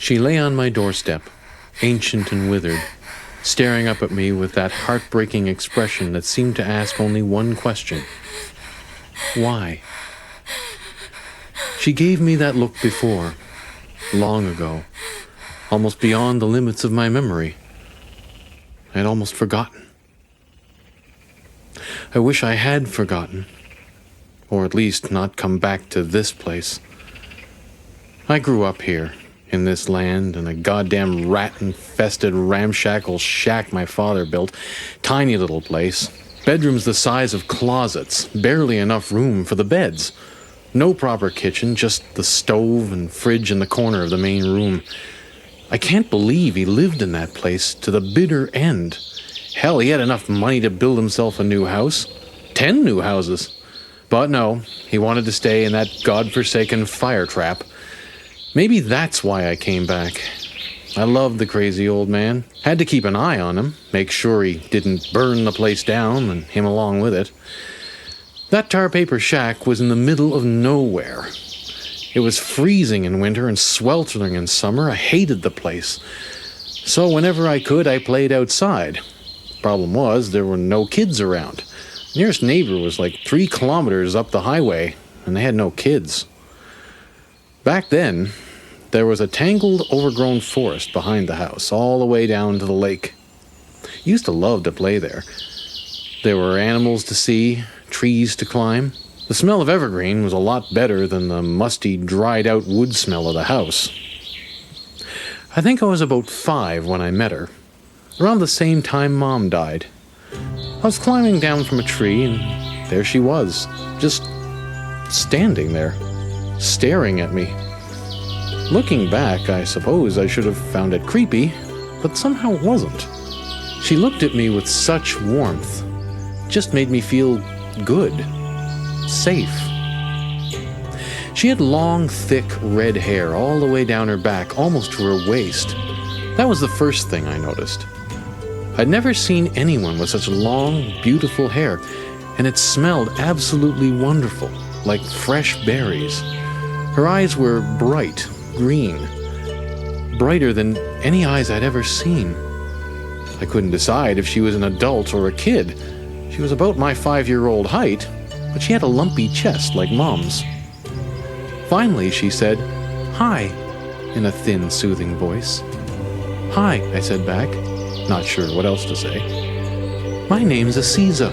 She lay on my doorstep, ancient and withered, staring up at me with that heartbreaking expression that seemed to ask only one question. Why? She gave me that look before, long ago, almost beyond the limits of my memory. I had almost forgotten. I wish I had forgotten, or at least not come back to this place. I grew up here, in this land, in a goddamn rat-infested ramshackle shack my father built. Tiny little place. Bedrooms the size of closets. Barely enough room for the beds. No proper kitchen, just the stove and fridge in the corner of the main room. I can't believe he lived in that place to the bitter end. Hell, he had enough money to build himself a new house. 10 new houses. But no, he wanted to stay in that godforsaken fire trap. Maybe that's why I came back. I loved the crazy old man. Had to keep an eye on him, make sure he didn't burn the place down and him along with it. That tar paper shack was in the middle of nowhere. It was freezing in winter and sweltering in summer. I hated the place. So whenever I could, I played outside. Problem was, there were no kids around. The nearest neighbor was like 3 kilometers up the highway, and they had no kids. Back then, there was a tangled, overgrown forest behind the house, all the way down to the lake. Used to love to play there. There were animals to see, trees to climb. The smell of evergreen was a lot better than the musty, dried-out wood smell of the house. I think I was about 5 when I met her, around the same time Mom died. I was climbing down from a tree, and there she was, just standing there, staring at me. Looking back, I suppose I should have found it creepy, but somehow it wasn't. She looked at me with such warmth. It just made me feel good. Safe. She had long, thick, red hair all the way down her back, almost to her waist. That was the first thing I noticed. I'd never seen anyone with such long, beautiful hair, and it smelled absolutely wonderful, like fresh berries. Her eyes were bright green, brighter than any eyes I'd ever seen. I couldn't decide if she was an adult or a kid. She was about my 5-year-old height, but she had a lumpy chest like Mom's. Finally, she said, "Hi," in a thin, soothing voice. "Hi," I said back, not sure what else to say. "My name's Aziza."